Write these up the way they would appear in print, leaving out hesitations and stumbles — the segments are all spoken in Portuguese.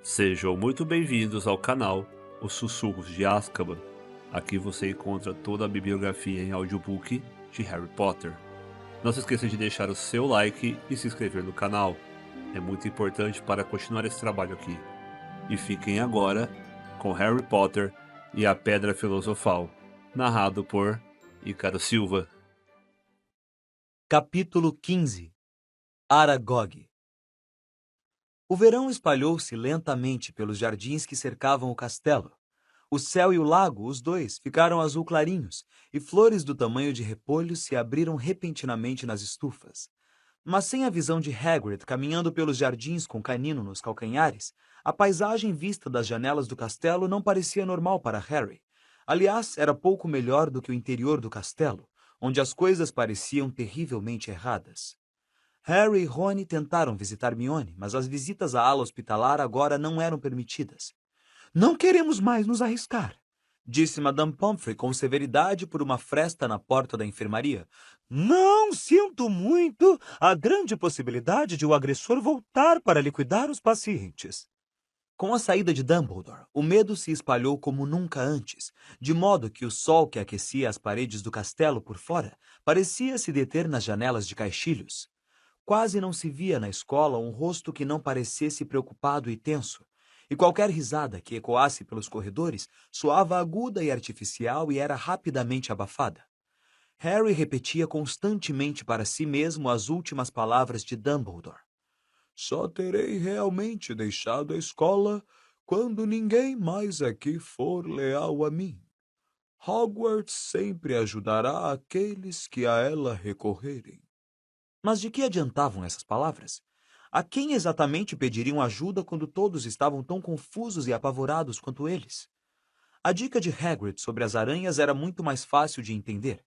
Sejam muito bem-vindos ao canal Os Sussurros de Azkaban. Aqui você encontra toda a bibliografia em audiobook de Harry Potter. Não se esqueça de deixar o seu like e se inscrever no canal. É muito importante para continuar esse trabalho aqui. E fiquem agora com Harry Potter e a Pedra Filosofal, narrado por Ícaro Silva. Capítulo 15 Aragog. O verão espalhou-se lentamente pelos jardins que cercavam o castelo. O céu e o lago, os dois, ficaram azul clarinhos, e flores do tamanho de repolhos se abriram repentinamente nas estufas. Mas sem a visão de Hagrid caminhando pelos jardins com Canino nos calcanhares, a paisagem vista das janelas do castelo não parecia normal para Harry. Aliás, era pouco melhor do que o interior do castelo, onde as coisas pareciam terrivelmente erradas. Harry e Rony tentaram visitar Hermione, mas as visitas à ala hospitalar agora não eram permitidas. "Não queremos mais nos arriscar", disse Madame Pomfrey com severidade por uma fresta na porta da enfermaria. "Não sinto muito a grande possibilidade de o agressor voltar para liquidar os pacientes." Com a saída de Dumbledore, o medo se espalhou como nunca antes, de modo que o sol que aquecia as paredes do castelo por fora parecia se deter nas janelas de caixilhos. Quase não se via na escola um rosto que não parecesse preocupado e tenso, e qualquer risada que ecoasse pelos corredores soava aguda e artificial e era rapidamente abafada. Harry repetia constantemente para si mesmo as últimas palavras de Dumbledore. "Só terei realmente deixado a escola quando ninguém mais aqui for leal a mim. Hogwarts sempre ajudará aqueles que a ela recorrerem." Mas de que adiantavam essas palavras? A quem exatamente pediriam ajuda quando todos estavam tão confusos e apavorados quanto eles? A dica de Hagrid sobre as aranhas era muito mais fácil de entender.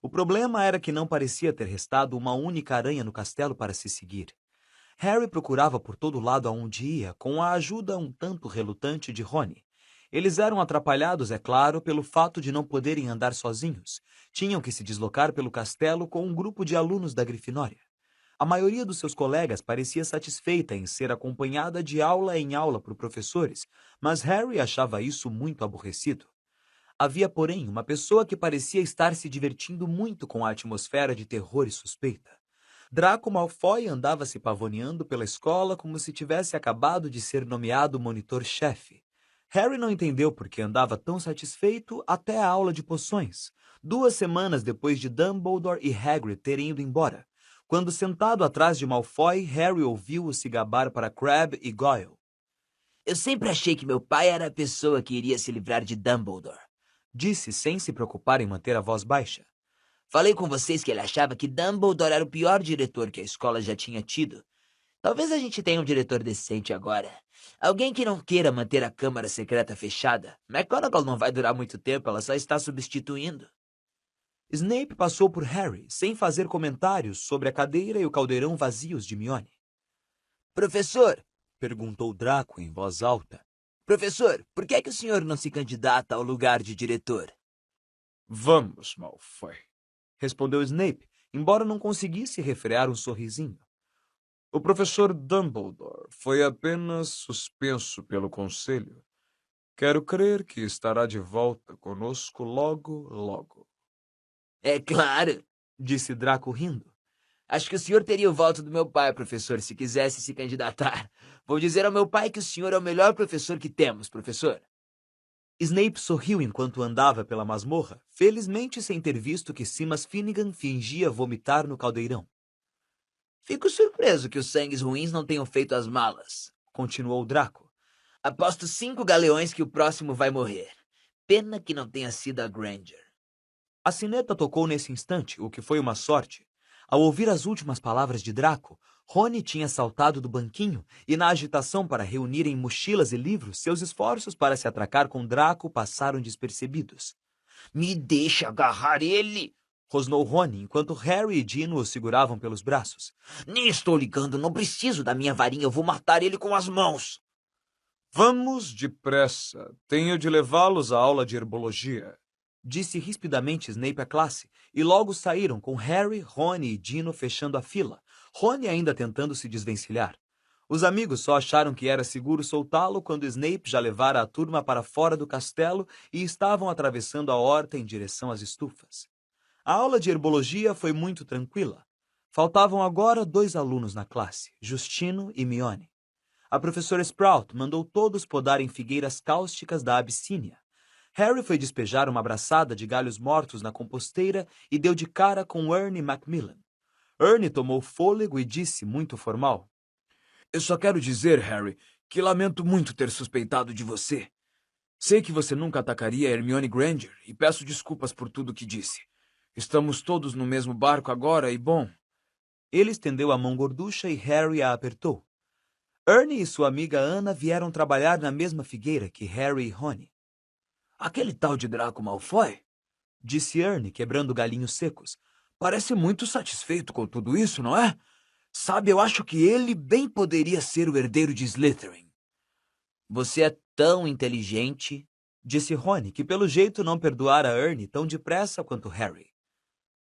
O problema era que não parecia ter restado uma única aranha no castelo para se seguir. Harry procurava por todo lado aonde ia, com a ajuda um tanto relutante de Rony. Eles eram atrapalhados, é claro, pelo fato de não poderem andar sozinhos. Tinham que se deslocar pelo castelo com um grupo de alunos da Grifinória. A maioria dos seus colegas parecia satisfeita em ser acompanhada de aula em aula por professores, mas Harry achava isso muito aborrecido. Havia, porém, uma pessoa que parecia estar se divertindo muito com a atmosfera de terror e suspeita. Draco Malfoy andava se pavoneando pela escola como se tivesse acabado de ser nomeado monitor-chefe. Harry não entendeu por que andava tão satisfeito até a aula de poções, 2 semanas depois de Dumbledore e Hagrid terem ido embora. Quando, sentado atrás de Malfoy, Harry ouviu-o se gabar para Crabbe e Goyle. "Eu sempre achei que meu pai era a pessoa que iria se livrar de Dumbledore", disse sem se preocupar em manter a voz baixa. "Falei com vocês que ele achava que Dumbledore era o pior diretor que a escola já tinha tido. Talvez a gente tenha um diretor decente agora. Alguém que não queira manter a Câmara Secreta fechada. McGonagall não vai durar muito tempo, ela só está substituindo." Snape passou por Harry, sem fazer comentários sobre a cadeira e o caldeirão vazios de Hermione. "Professor", perguntou Draco em voz alta. "Professor, por que é que o senhor não se candidata ao lugar de diretor?" "Vamos, Malfoy", respondeu Snape, embora não conseguisse refrear um sorrisinho. "O professor Dumbledore foi apenas suspenso pelo conselho. Quero crer que estará de volta conosco logo, logo." "É claro", disse Draco rindo. "Acho que o senhor teria o voto do meu pai, professor, se quisesse se candidatar. Vou dizer ao meu pai que o senhor é o melhor professor que temos, professor." Snape sorriu enquanto andava pela masmorra, felizmente sem ter visto que Simas Finnegan fingia vomitar no caldeirão. "Fico surpreso que os sangues ruins não tenham feito as malas", continuou Draco. "Aposto 5 galeões que o próximo vai morrer. Pena que não tenha sido a Granger." A sineta tocou nesse instante, o que foi uma sorte. Ao ouvir as últimas palavras de Draco, Rony tinha saltado do banquinho e, na agitação para reunirem mochilas e livros, seus esforços para se atracar com Draco passaram despercebidos. "Me deixa agarrar ele!" rosnou Rony, enquanto Harry e Dino o seguravam pelos braços. "Nem estou ligando, não preciso da minha varinha, eu vou matar ele com as mãos." "Vamos depressa. Tenho de levá-los à aula de herbologia", disse rispidamente Snape à classe, e logo saíram com Harry, Rony e Dino fechando a fila, Rony ainda tentando se desvencilhar. Os amigos só acharam que era seguro soltá-lo quando Snape já levara a turma para fora do castelo e estavam atravessando a horta em direção às estufas. A aula de herbologia foi muito tranquila. Faltavam agora 2 alunos na classe, Justino e Mione. A professora Sprout mandou todos podarem figueiras cáusticas da Abissínia. Harry foi despejar uma braçada de galhos mortos na composteira e deu de cara com Ernie Macmillan. Ernie tomou fôlego e disse, muito formal: Eu só quero dizer, Harry, que lamento muito ter suspeitado de você. Sei que você nunca atacaria Hermione Granger e peço desculpas por tudo que disse. Estamos todos no mesmo barco agora e, bom... Ele estendeu a mão gorducha e Harry a apertou. Ernie e sua amiga Anna vieram trabalhar na mesma figueira que Harry e Rony. Aquele tal de Draco Malfoy? Disse Ernie, quebrando galinhos secos. Parece muito satisfeito com tudo isso, não é? Sabe, eu acho que ele bem poderia ser o herdeiro de Slytherin. Você é tão inteligente, disse Rony, que pelo jeito não perdoara Ernie tão depressa quanto Harry.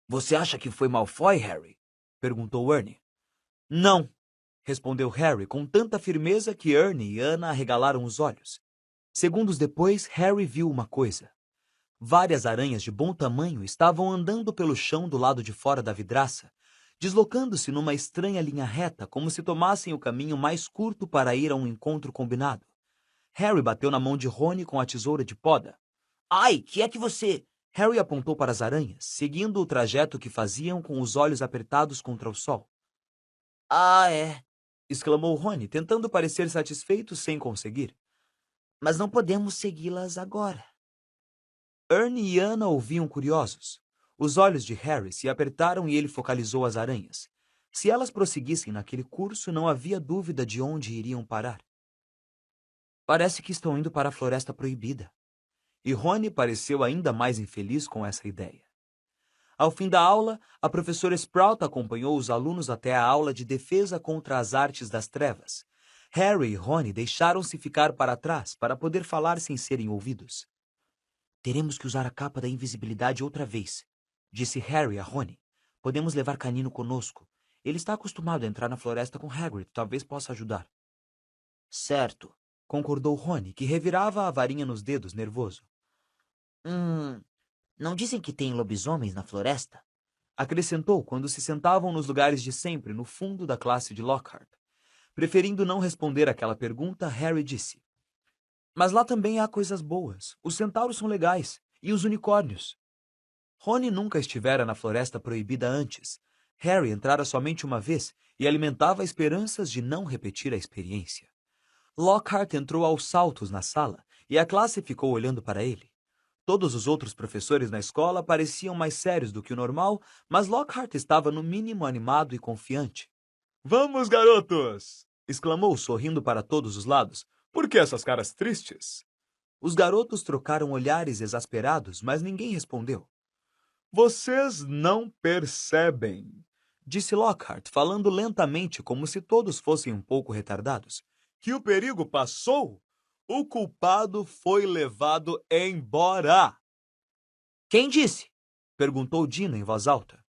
Você acha que foi Malfoy, Harry? Perguntou Ernie. Não, respondeu Harry com tanta firmeza que Ernie e Anna arregalaram os olhos. Segundos depois, Harry viu uma coisa. Várias aranhas de bom tamanho estavam andando pelo chão do lado de fora da vidraça, deslocando-se numa estranha linha reta, como se tomassem o caminho mais curto para ir a um encontro combinado. Harry bateu na mão de Rony com a tesoura de poda. Ai, que é que você... Harry apontou para as aranhas, seguindo o trajeto que faziam com os olhos apertados contra o sol. Ah, é. Exclamou Rony, tentando parecer satisfeito sem conseguir. Mas não podemos segui-las agora. Ernie e Anna ouviam curiosos. Os olhos de Harry se apertaram e ele focalizou as aranhas. Se elas prosseguissem naquele curso, não havia dúvida de onde iriam parar. Parece que estão indo para a Floresta Proibida. E Rony pareceu ainda mais infeliz com essa ideia. Ao fim da aula, a professora Sprout acompanhou os alunos até a aula de defesa contra as artes das trevas. Harry e Rony deixaram-se ficar para trás para poder falar sem serem ouvidos. Teremos que usar a capa da invisibilidade outra vez, disse Harry a Rony. Podemos levar Canino conosco. Ele está acostumado a entrar na floresta com Hagrid. Talvez possa ajudar. Certo, concordou Rony, que revirava a varinha nos dedos, nervoso. Não dizem que tem lobisomens na floresta? Acrescentou quando se sentavam nos lugares de sempre, no fundo da classe de Lockhart. Preferindo não responder àquela pergunta, Harry disse: Mas lá também há coisas boas. Os centauros são legais. E os unicórnios. Rony nunca estivera na Floresta Proibida antes. Harry entrara somente uma vez e alimentava esperanças de não repetir a experiência. Lockhart entrou aos saltos na sala e a classe ficou olhando para ele. Todos os outros professores na escola pareciam mais sérios do que o normal, mas Lockhart estava no mínimo animado e confiante. Vamos, garotos! Exclamou, sorrindo para todos os lados. Por que essas caras tristes? Os garotos trocaram olhares exasperados, mas ninguém respondeu. Vocês não percebem, disse Lockhart, falando lentamente como se todos fossem um pouco retardados, que o perigo passou? O culpado foi levado embora. Quem disse? Perguntou Dino em voz alta.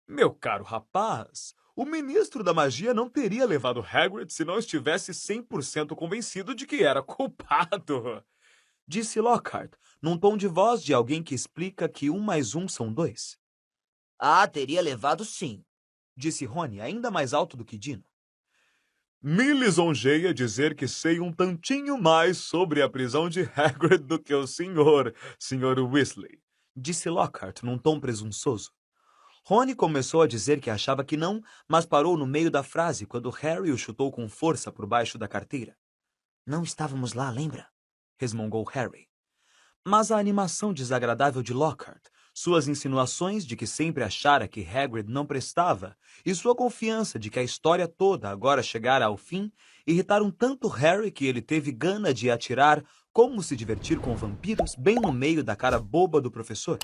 Meu caro rapaz, o ministro da magia não teria levado Hagrid se não estivesse 100% convencido de que era culpado. Disse Lockhart, num tom de voz de alguém que explica que 1 mais 1 são 2. Ah, teria levado sim, disse Rony, ainda mais alto do que Dino. Me lisonjeia dizer que sei um tantinho mais sobre a prisão de Hagrid do que o senhor Weasley, disse Lockhart num tom presunçoso. Rony começou a dizer que achava que não, mas parou no meio da frase quando Harry o chutou com força por baixo da carteira. Não estávamos lá, lembra? Resmungou Harry. Mas a animação desagradável de Lockhart, suas insinuações de que sempre achara que Hagrid não prestava e sua confiança de que a história toda agora chegara ao fim irritaram tanto Harry que ele teve gana de atirar como se divertir com vampiros bem no meio da cara boba do professor.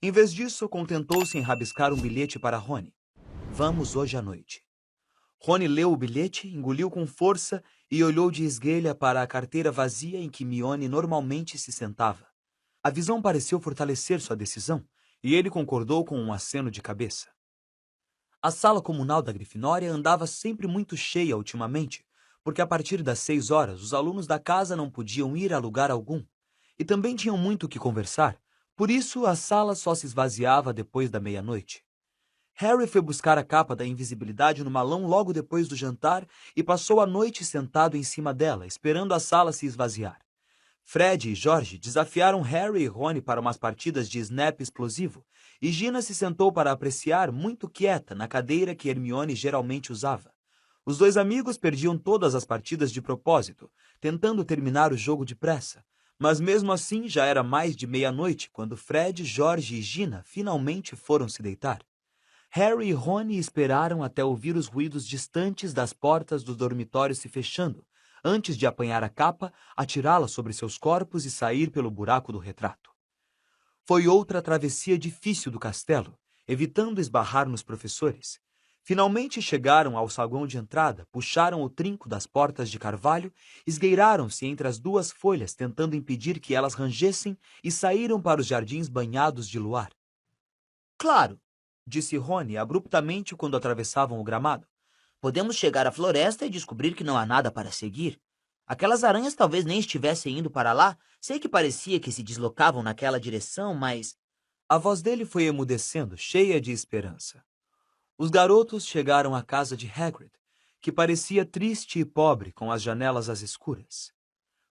Em vez disso, contentou-se em rabiscar um bilhete para Rony. Vamos hoje à noite. Rony leu o bilhete, engoliu com força e olhou de esguelha para a carteira vazia em que Mione normalmente se sentava. A visão pareceu fortalecer sua decisão, e ele concordou com um aceno de cabeça. A sala comunal da Grifinória andava sempre muito cheia ultimamente, porque a partir das 6 horas os alunos da casa não podiam ir a lugar algum, e também tinham muito o que conversar, por isso a sala só se esvaziava depois da meia-noite. Harry foi buscar a capa da invisibilidade no malão logo depois do jantar e passou a noite sentado em cima dela, esperando a sala se esvaziar. Fred e George desafiaram Harry e Rony para umas partidas de snap explosivo, e Gina se sentou para apreciar, muito quieta, na cadeira que Hermione geralmente usava. Os dois amigos perdiam todas as partidas de propósito, tentando terminar o jogo depressa, mas mesmo assim já era mais de meia-noite quando Fred, George e Gina finalmente foram se deitar. Harry e Rony esperaram até ouvir os ruídos distantes das portas dos dormitórios se fechando, antes de apanhar a capa, atirá-la sobre seus corpos e sair pelo buraco do retrato. Foi outra travessia difícil do castelo, evitando esbarrar nos professores. Finalmente chegaram ao saguão de entrada, puxaram o trinco das portas de carvalho, esgueiraram-se entre as duas folhas, tentando impedir que elas rangessem, e saíram para os jardins banhados de luar. Claro, Disse Rony abruptamente quando atravessavam o gramado. podemos chegar à floresta e descobrir que não há nada para seguir. Aquelas aranhas talvez nem estivessem indo para lá. Sei que parecia que se deslocavam naquela direção, mas... A voz dele foi emudecendo, cheia de esperança. Os garotos chegaram à casa de Hagrid, que parecia triste e pobre com as janelas às escuras.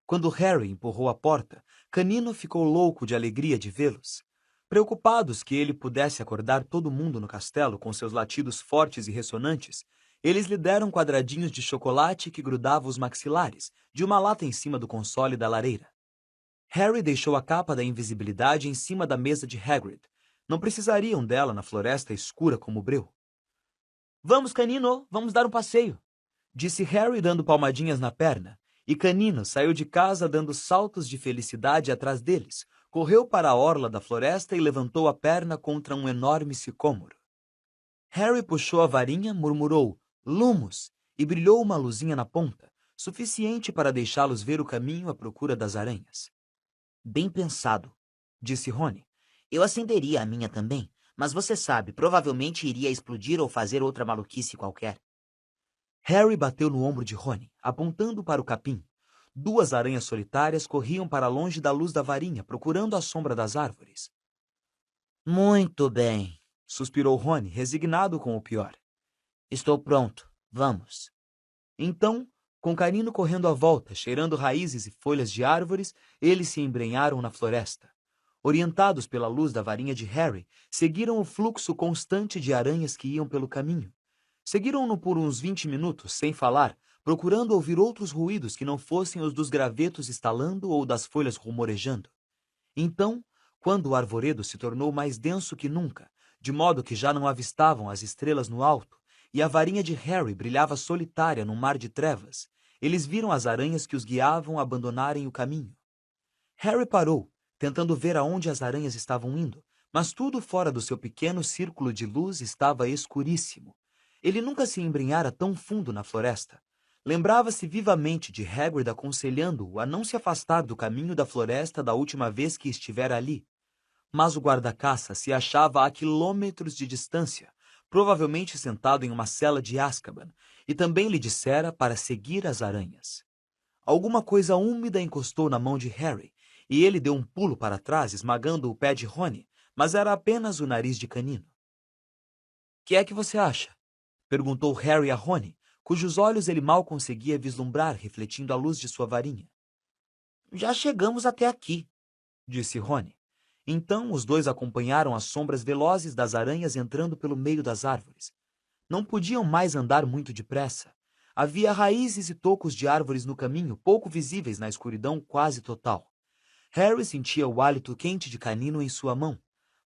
Quando Harry empurrou a porta, Canino ficou louco de alegria de vê-los. Preocupados que ele pudesse acordar todo mundo no castelo com seus latidos fortes e ressonantes, eles lhe deram quadradinhos de chocolate que grudavam os maxilares, de uma lata em cima do console da lareira. Harry deixou a capa da invisibilidade em cima da mesa de Hagrid. Não precisariam dela na floresta escura como breu. Vamos, Canino, vamos dar um passeio. Disse Harry dando palmadinhas na perna, e Canino saiu de casa dando saltos de felicidade atrás deles, correu para a orla da floresta e levantou a perna contra um enorme sicômoro. Harry puxou a varinha, murmurou "Lumos" e brilhou uma luzinha na ponta, suficiente para deixá-los ver o caminho à procura das aranhas. Bem pensado, Disse Rony. Eu acenderia a minha também, mas você sabe, provavelmente iria explodir ou fazer outra maluquice qualquer. Harry bateu no ombro de Rony, apontando para o capim. 2 aranhas solitárias corriam para longe da luz da varinha, procurando a sombra das árvores. Muito bem. Suspirou Rony, resignado com o pior. Estou pronto. Vamos. Então, com Canino correndo à volta, cheirando raízes e folhas de árvores, eles se embrenharam na floresta. Orientados pela luz da varinha de Harry, seguiram o fluxo constante de aranhas que iam pelo caminho. Seguiram-no por uns 20 minutos, sem falar, procurando ouvir outros ruídos que não fossem os dos gravetos estalando ou das folhas rumorejando. Então, quando o arvoredo se tornou mais denso que nunca, de modo que já não avistavam as estrelas no alto, e a varinha de Harry brilhava solitária num mar de trevas, eles viram as aranhas que os guiavam abandonarem o caminho. Harry parou, tentando ver aonde as aranhas estavam indo, mas tudo fora do seu pequeno círculo de luz estava escuríssimo. Ele nunca se embrenhara tão fundo na floresta. Lembrava-se vivamente de Hagrid aconselhando-o a não se afastar do caminho da floresta da última vez que estivera ali. Mas o guarda-caça se achava a quilômetros de distância, provavelmente sentado em uma cela de Azkaban, e também lhe dissera para seguir as aranhas. Alguma coisa úmida encostou na mão de Harry, e ele deu um pulo para trás, esmagando o pé de Rony, mas era apenas o nariz de Canino. "Que é que você acha?" perguntou Harry a Rony, cujos olhos ele mal conseguia vislumbrar refletindo a luz de sua varinha. Já chegamos até aqui, disse Rony. Então os dois acompanharam as sombras velozes das aranhas entrando pelo meio das árvores. Não podiam mais andar muito depressa. Havia raízes e tocos de árvores no caminho, pouco visíveis na escuridão quase total. Harry sentia o hálito quente de Canino em sua mão.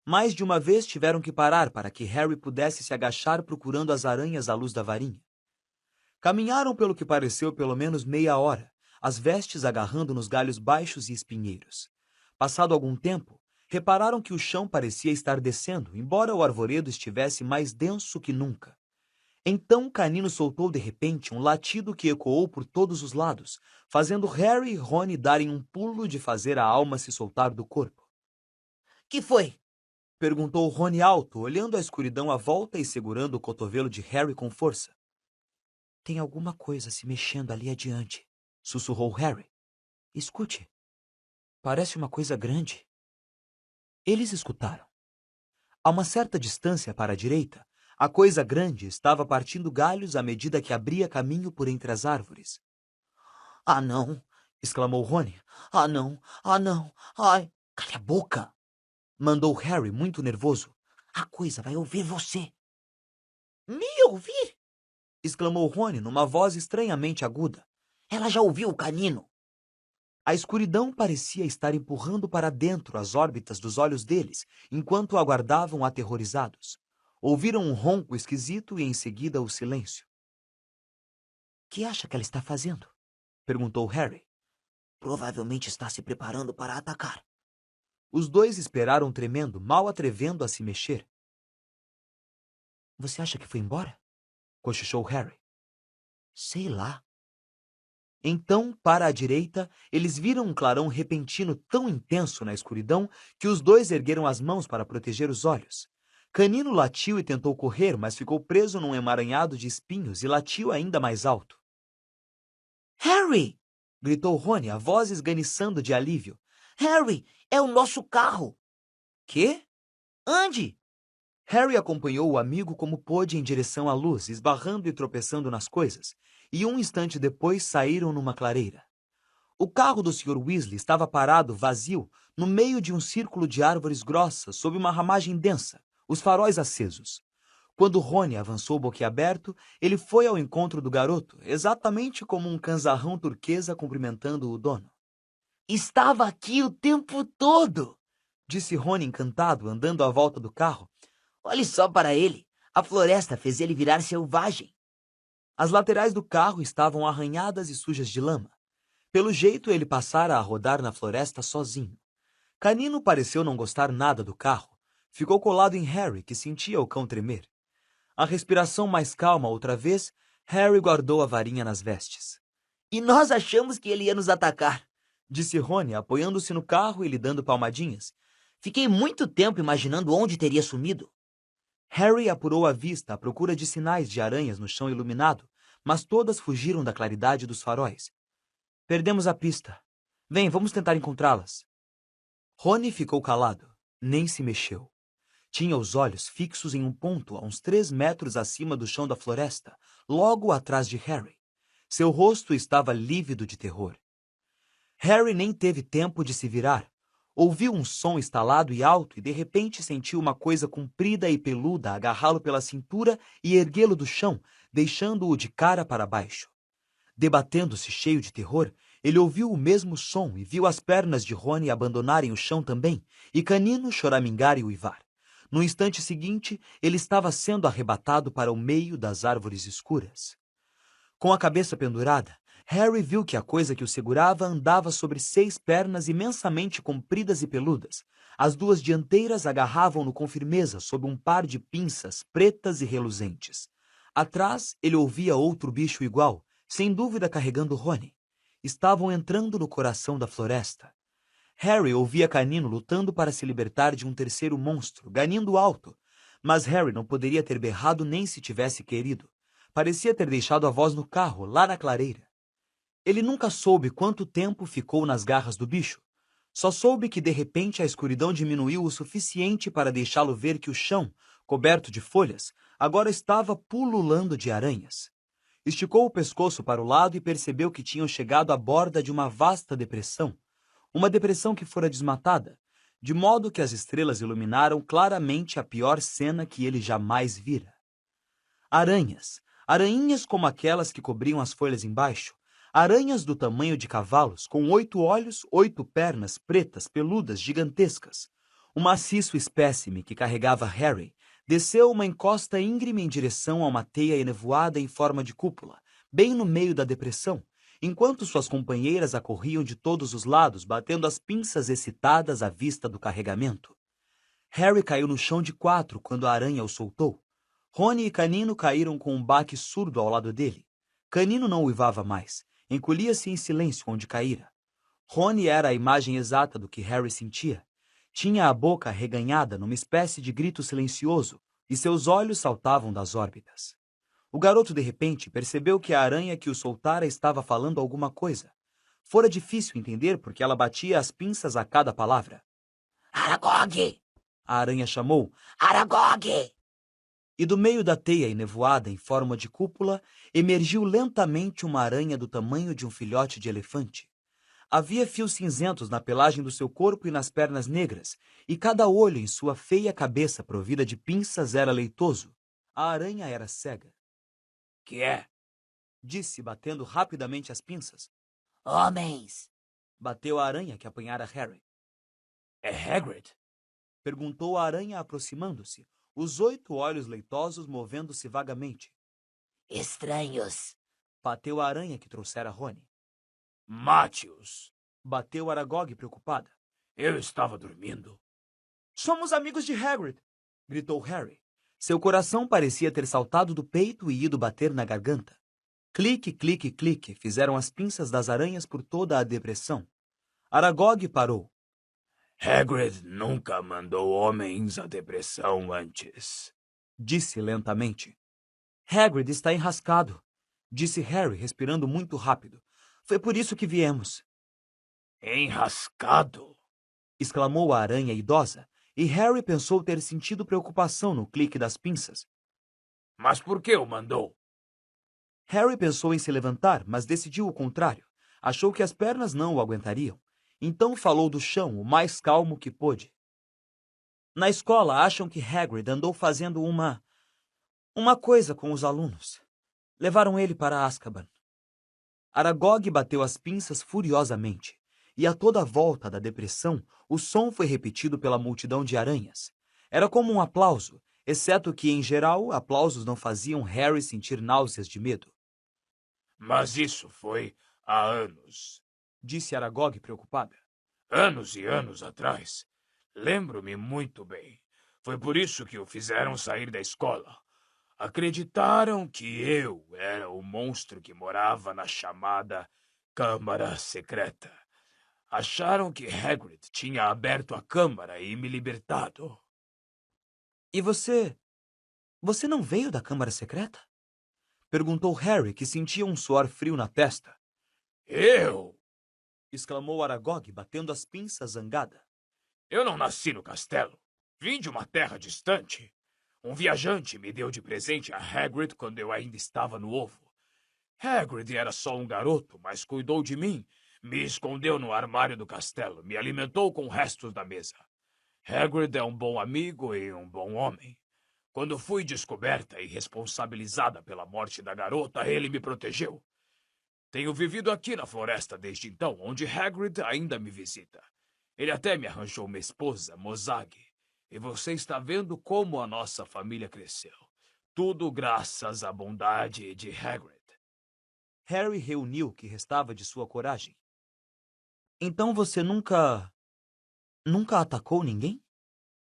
Mais de uma vez tiveram que parar para que Harry pudesse se agachar procurando as aranhas à luz da varinha. Caminharam pelo que pareceu pelo menos meia hora, as vestes agarrando nos galhos baixos e espinheiros. Passado algum tempo, repararam que o chão parecia estar descendo, embora o arvoredo estivesse mais denso que nunca. Então Canino soltou de repente um latido que ecoou por todos os lados, fazendo Harry e Rony darem um pulo de fazer a alma se soltar do corpo. Que foi? Perguntou Rony alto, olhando a escuridão à volta e segurando o cotovelo de Harry com força. Tem alguma coisa se mexendo ali adiante, sussurrou Harry. Escute. Parece uma coisa grande. Eles escutaram. A uma certa distância para a direita, a coisa grande estava partindo galhos à medida que abria caminho por entre as árvores. Ah, não! Exclamou Rony. Ah, não! Ah, não! Ai! Cale a boca! Mandou Harry, muito nervoso. A coisa vai ouvir você. Me ouvir? Exclamou Rony numa voz estranhamente aguda. Ela já ouviu o canino. A escuridão parecia estar empurrando para dentro as órbitas dos olhos deles, enquanto aguardavam aterrorizados. Ouviram um ronco esquisito e em seguida o silêncio. Que acha que ela está fazendo? Perguntou Harry. Provavelmente está se preparando para atacar. Os dois esperaram tremendo, mal atrevendo a se mexer. Você acha que foi embora? Cochichou Harry. Sei lá. Então, para a direita, eles viram um clarão repentino tão intenso na escuridão que os dois ergueram as mãos para proteger os olhos. Canino latiu e tentou correr, mas ficou preso num emaranhado de espinhos e latiu ainda mais alto. Harry! Gritou Rony, a voz esganiçando de alívio. Harry, é o nosso carro! Quê? Ande! Harry acompanhou o amigo como pôde em direção à luz, esbarrando e tropeçando nas coisas, e um instante depois saíram numa clareira. O carro do Sr. Weasley estava parado, vazio, no meio de um círculo de árvores grossas, sob uma ramagem densa, os faróis acesos. Quando Rony avançou boquiaberto, ele foi ao encontro do garoto, exatamente como um canzarrão turquesa cumprimentando o dono. Estava aqui o tempo todo! Disse Rony encantado, andando à volta do carro. Olhe só para ele. A floresta fez ele virar selvagem. As laterais do carro estavam arranhadas e sujas de lama. Pelo jeito, ele passara a rodar na floresta sozinho. Canino pareceu não gostar nada do carro. Ficou colado em Harry, que sentia o cão tremer. A respiração mais calma outra vez, Harry guardou a varinha nas vestes. E nós achamos que ele ia nos atacar, disse Rony, apoiando-se no carro e lhe dando palmadinhas. Fiquei muito tempo imaginando onde teria sumido. Harry apurou a vista à procura de sinais de aranhas no chão iluminado, mas todas fugiram da claridade dos faróis. Perdemos a pista. Vem, vamos tentar encontrá-las. Rony ficou calado, nem se mexeu. Tinha os olhos fixos em um ponto a uns 3 metros acima do chão da floresta, logo atrás de Harry. Seu rosto estava lívido de terror. Harry nem teve tempo de se virar. Ouviu um som estalado e alto e de repente sentiu uma coisa comprida e peluda agarrá-lo pela cintura e erguê-lo do chão, deixando-o de cara para baixo. Debatendo-se cheio de terror, ele ouviu o mesmo som e viu as pernas de Rony abandonarem o chão também, e Canino choramingar e uivar. No instante seguinte, ele estava sendo arrebatado para o meio das árvores escuras. Com a cabeça pendurada, Harry viu que a coisa que o segurava andava sobre 6 pernas imensamente compridas e peludas. As 2 dianteiras agarravam-no com firmeza sob um par de pinças pretas e reluzentes. Atrás, ele ouvia outro bicho igual, sem dúvida carregando Rony. Estavam entrando no coração da floresta. Harry ouvia Canino lutando para se libertar de um terceiro monstro, ganindo alto. Mas Harry não poderia ter berrado nem se tivesse querido. Parecia ter deixado a voz no carro, lá na clareira. Ele nunca soube quanto tempo ficou nas garras do bicho. Só soube que, de repente, a escuridão diminuiu o suficiente para deixá-lo ver que o chão, coberto de folhas, agora estava pululando de aranhas. Esticou o pescoço para o lado e percebeu que tinham chegado à borda de uma vasta depressão. Uma depressão que fora desmatada, de modo que as estrelas iluminaram claramente a pior cena que ele jamais vira. Aranhas, aranhinhas como aquelas que cobriam as folhas embaixo, aranhas do tamanho de cavalos, com 8 olhos, 8 pernas pretas, peludas, gigantescas. O maciço espécime que carregava Harry desceu uma encosta íngreme em direção a uma teia enevoada em forma de cúpula, bem no meio da depressão, enquanto suas companheiras a corriam de todos os lados, batendo as pinças excitadas à vista do carregamento. Harry caiu no chão de 4 quando a aranha o soltou. Rony e Canino caíram com um baque surdo ao lado dele. Canino não uivava mais. Encolhia-se em silêncio onde caíra. Rony era a imagem exata do que Harry sentia. Tinha a boca arreganhada numa espécie de grito silencioso e seus olhos saltavam das órbitas. O garoto, de repente, percebeu que a aranha que o soltara estava falando alguma coisa. Fora difícil entender porque ela batia as pinças a cada palavra. Aragog! A aranha chamou, Aragog! e do meio da teia enevoada em forma de cúpula, emergiu lentamente uma aranha do tamanho de um filhote de elefante. Havia fios cinzentos na pelagem do seu corpo e nas pernas negras, e cada olho em sua feia cabeça provida de pinças era leitoso. A aranha era cega. Que é? Disse, batendo rapidamente as pinças. Homens! Bateu a aranha que apanhara Harry. É Hagrid? Perguntou a aranha aproximando-se, os 8 olhos leitosos movendo-se vagamente. Estranhos! Bateu a aranha que trouxera Rony. Mate-os. Bateu Aragog preocupada. Eu estava dormindo. Somos amigos de Hagrid! Gritou Harry. Seu coração parecia ter saltado do peito e ido bater na garganta. Clique, clique, clique fizeram as pinças das aranhas por toda a depressão. Aragog parou. Hagrid nunca mandou homens à depressão antes. Disse lentamente. Hagrid está enrascado, disse Harry, respirando muito rápido. Foi por isso que viemos. Enrascado? Exclamou a aranha idosa, e Harry pensou ter sentido preocupação no clique das pinças. Mas por que o mandou? Harry pensou em se levantar, mas decidiu o contrário. Achou que as pernas não o aguentariam. Então falou do chão, o mais calmo que pôde. Na escola, acham que Hagrid andou fazendo uma coisa com os alunos. Levaram ele para Azkaban. Aragog bateu as pinças furiosamente, e a toda a volta da depressão, o som foi repetido pela multidão de aranhas. Era como um aplauso, exceto que, em geral, aplausos não faziam Harry sentir náuseas de medo. Mas isso foi há anos. Disse Aragog preocupada. Anos e anos atrás. Lembro-me muito bem. Foi por isso que o fizeram sair da escola. Acreditaram que eu era o monstro que morava na chamada Câmara Secreta. Acharam que Hagrid tinha aberto a câmara e me libertado. E você não veio da Câmara Secreta? Perguntou Harry, que sentia um suor frio na testa. Eu? Exclamou Aragog, batendo as pinças zangada. Eu não nasci no castelo. Vim de uma terra distante. Um viajante me deu de presente a Hagrid quando eu ainda estava no ovo. Hagrid era só um garoto, mas cuidou de mim. Me escondeu no armário do castelo. Me alimentou com restos da mesa. Hagrid é um bom amigo e um bom homem. Quando fui descoberta e responsabilizada pela morte da garota, ele me protegeu. Tenho vivido aqui na floresta desde então, onde Hagrid ainda me visita. Ele até me arranjou uma esposa, Mozag. E você está vendo como a nossa família cresceu. Tudo graças à bondade de Hagrid. Harry reuniu o que restava de sua coragem. Então você nunca atacou ninguém?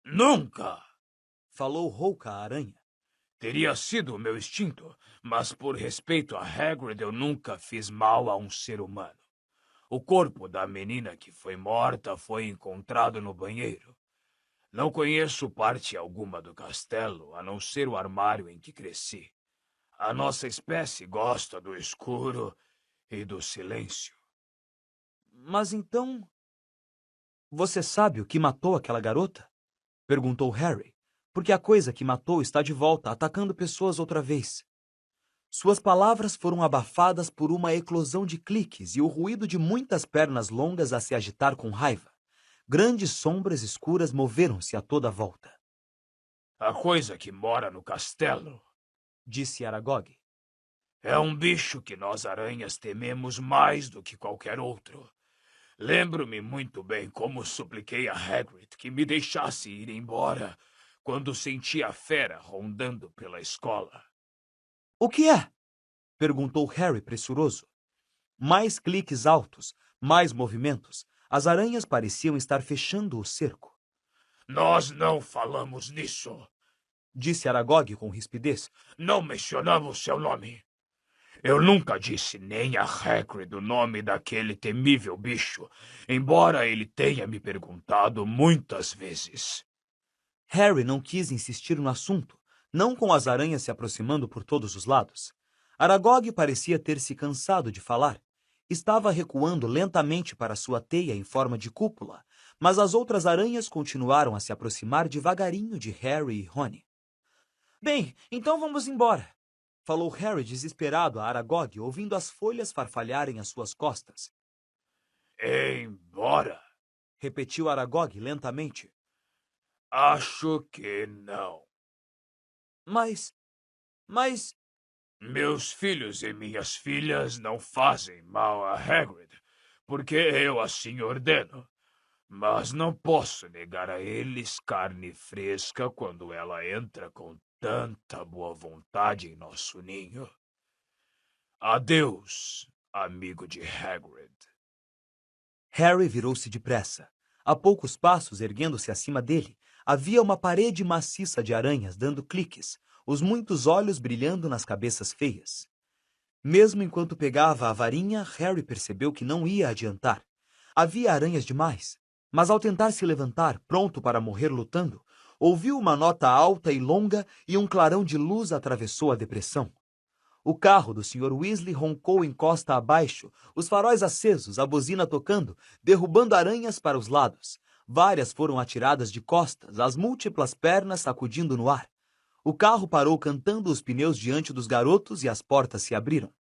Nunca! Falou rouca a aranha. Teria sido o meu instinto, mas por respeito a Hagrid eu nunca fiz mal a um ser humano. O corpo da menina que foi morta foi encontrado no banheiro. Não conheço parte alguma do castelo, a não ser o armário em que cresci. A nossa espécie gosta do escuro e do silêncio. Mas então... Você sabe o que matou aquela garota? Perguntou Harry, porque a coisa que matou está de volta, atacando pessoas outra vez. Suas palavras foram abafadas por uma eclosão de cliques e o ruído de muitas pernas longas a se agitar com raiva. Grandes sombras escuras moveram-se a toda volta. A coisa que mora no castelo, Disse Aragog. é um bicho que nós aranhas tememos mais do que qualquer outro. Lembro-me muito bem como supliquei a Hagrid que me deixasse ir embora quando senti a fera rondando pela escola. O que é? Perguntou Harry pressuroso. Mais cliques altos, mais movimentos. As aranhas pareciam estar fechando o cerco. Nós não falamos nisso. Disse Aragog com rispidez. Não mencionamos seu nome. Eu nunca disse nem a Hagrid o nome daquele temível bicho, embora ele tenha me perguntado muitas vezes. Harry não quis insistir no assunto, não com as aranhas se aproximando por todos os lados. Aragog parecia ter se cansado de falar. Estava recuando lentamente para sua teia em forma de cúpula, mas as outras aranhas continuaram a se aproximar devagarinho de Harry e Rony. Bem, então vamos embora, falou Harry desesperado a Aragog, ouvindo as folhas farfalharem às suas costas. Embora? Repetiu Aragog lentamente. Acho que não. Mas... Meus filhos e minhas filhas não fazem mal a Hagrid, porque eu assim ordeno. Mas não posso negar a eles carne fresca quando ela entra com tanta boa vontade em nosso ninho. Adeus, amigo de Hagrid. Harry virou-se depressa. A poucos passos, erguendo-se acima dele, havia uma parede maciça de aranhas dando cliques, os muitos olhos brilhando nas cabeças feias. Mesmo enquanto pegava a varinha, Harry percebeu que não ia adiantar. Havia aranhas demais, mas ao tentar se levantar, pronto para morrer lutando, ouviu uma nota alta e longa e um clarão de luz atravessou a depressão. O carro do Sr. Weasley roncou em costa abaixo, os faróis acesos, a buzina tocando, derrubando aranhas para os lados. Várias foram atiradas de costas, as múltiplas pernas sacudindo no ar. O carro parou cantando os pneus diante dos garotos e as portas se abriram.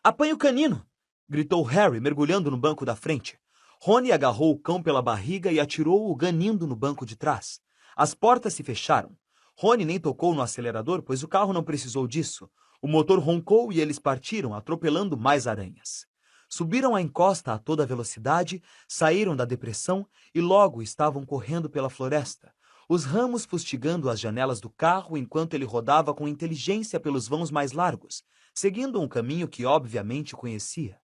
"Apanhe o canino!" gritou Harry, mergulhando no banco da frente. Rony agarrou o cão pela barriga e atirou-o ganindo no banco de trás. As portas se fecharam. Rony nem tocou no acelerador, pois o carro não precisou disso. O motor roncou e eles partiram, atropelando mais aranhas. Subiram a encosta a toda velocidade, saíram da depressão e logo estavam correndo pela floresta, os ramos fustigando as janelas do carro enquanto ele rodava com inteligência pelos vãos mais largos, seguindo um caminho que obviamente conhecia.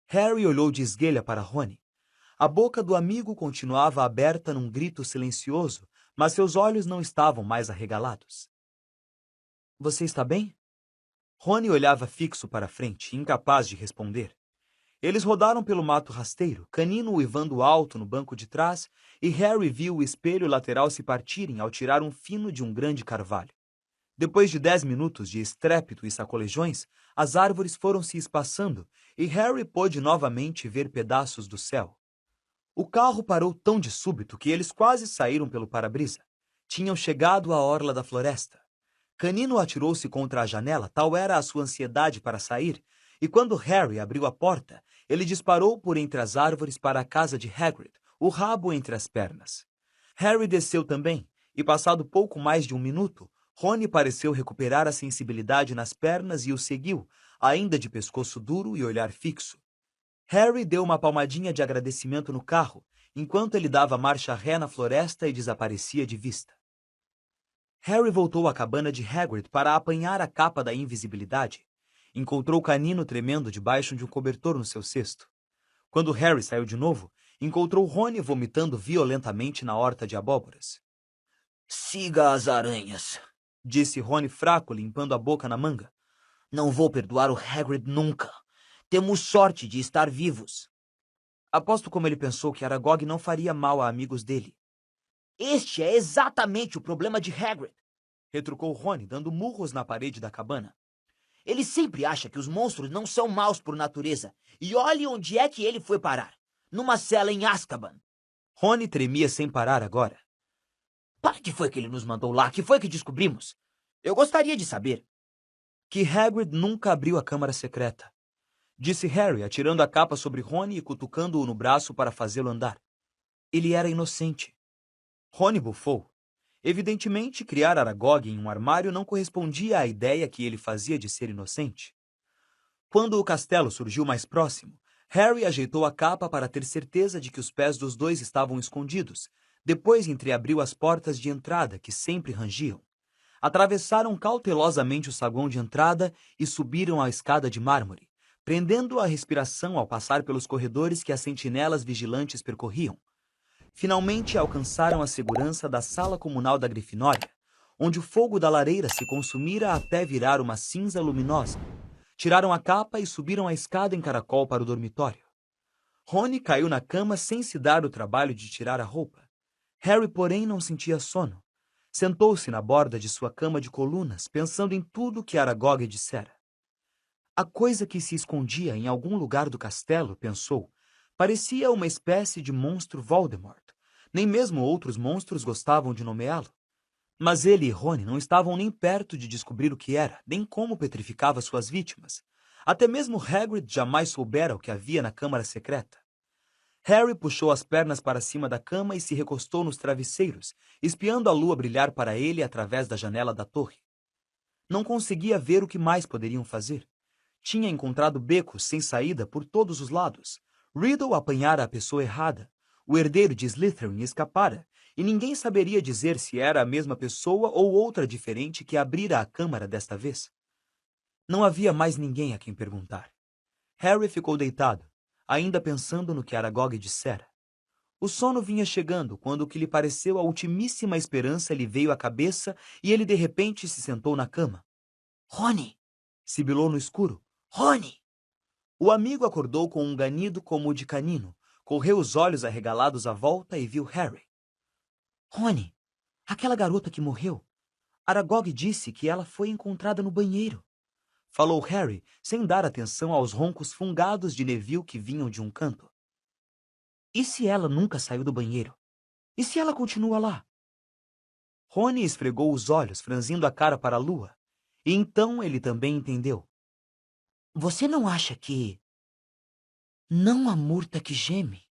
Harry olhou de esguelha para Rony. A boca do amigo continuava aberta num grito silencioso, mas seus olhos não estavam mais arregalados. "Você está bem?" Rony olhava fixo para a frente, incapaz de responder. Eles rodaram pelo mato rasteiro, Canino uivando alto no banco de trás, e Harry viu o espelho lateral se partirem ao tirar um fino de um grande carvalho. Depois de 10 minutos de estrépito e sacolejões, as árvores foram se espaçando e Harry pôde novamente ver pedaços do céu. O carro parou tão de súbito que eles quase saíram pelo para-brisa. Tinham chegado à orla da floresta. Canino atirou-se contra a janela, tal era a sua ansiedade para sair, e quando Harry abriu a porta, ele disparou por entre as árvores para a casa de Hagrid, o rabo entre as pernas. Harry desceu também, e passado pouco mais de um minuto, Rony pareceu recuperar a sensibilidade nas pernas e o seguiu, ainda de pescoço duro e olhar fixo. Harry deu uma palmadinha de agradecimento no carro, enquanto ele dava marcha ré na floresta e desaparecia de vista. Harry voltou à cabana de Hagrid para apanhar a capa da invisibilidade. Encontrou Canino tremendo debaixo de um cobertor no seu cesto. Quando Harry saiu de novo, encontrou Rony vomitando violentamente na horta de abóboras. Siga as aranhas, disse Rony fraco, limpando a boca na manga. Não vou perdoar o Hagrid nunca. Temos sorte de estar vivos. Aposto como ele pensou que Aragog não faria mal a amigos dele. Este é exatamente o problema de Hagrid, retrucou Rony, dando murros na parede da cabana. Ele sempre acha que os monstros não são maus por natureza. E olhe onde é que ele foi parar. Numa cela em Azkaban. Rony tremia sem parar agora. Para que foi que ele nos mandou lá? Que foi que descobrimos? Eu gostaria de saber. Que Hagrid nunca abriu a câmara secreta, disse Harry, atirando a capa sobre Rony e cutucando-o no braço para fazê-lo andar. Ele era inocente. Rony bufou. Evidentemente, criar Aragog em um armário não correspondia à ideia que ele fazia de ser inocente. Quando o castelo surgiu mais próximo, Harry ajeitou a capa para ter certeza de que os pés dos dois estavam escondidos. Depois entreabriu as portas de entrada, que sempre rangiam. Atravessaram cautelosamente o saguão de entrada e subiram a escada de mármore, prendendo a respiração ao passar pelos corredores que as sentinelas vigilantes percorriam. Finalmente alcançaram a segurança da sala comunal da Grifinória, onde o fogo da lareira se consumira até virar uma cinza luminosa. Tiraram a capa e subiram a escada em caracol para o dormitório. Rony caiu na cama sem se dar o trabalho de tirar a roupa. Harry, porém, não sentia sono. Sentou-se na borda de sua cama de colunas, pensando em tudo o que Aragog dissera. A coisa que se escondia em algum lugar do castelo, pensou, parecia uma espécie de monstro Voldemort. Nem mesmo outros monstros gostavam de nomeá-lo. Mas ele e Rony não estavam nem perto de descobrir o que era, nem como petrificava suas vítimas. Até mesmo Hagrid jamais soubera o que havia na câmara secreta. Harry puxou as pernas para cima da cama e se recostou nos travesseiros, espiando a lua brilhar para ele através da janela da torre. Não conseguia ver o que mais poderiam fazer. Tinha encontrado becos sem saída por todos os lados. Riddle apanhara a pessoa errada. O herdeiro de Slytherin escapara, e ninguém saberia dizer se era a mesma pessoa ou outra diferente que abrira a câmara desta vez. Não havia mais ninguém a quem perguntar. Harry ficou deitado, ainda pensando no que Aragog dissera. O sono vinha chegando quando o que lhe pareceu a ultimíssima esperança lhe veio à cabeça e ele de repente se sentou na cama. Rony! Sibilou no escuro. Rony! O amigo acordou com um ganido como o de canino, correu os olhos arregalados à volta e viu Harry. Rony, aquela garota que morreu. Aragog disse que ela foi encontrada no banheiro. Falou Harry, sem dar atenção aos roncos fungados de Neville que vinham de um canto. E se ela nunca saiu do banheiro? E se ela continua lá? Rony esfregou os olhos, franzindo a cara para a lua. E então ele também entendeu. Você não acha que... Não a murta que geme?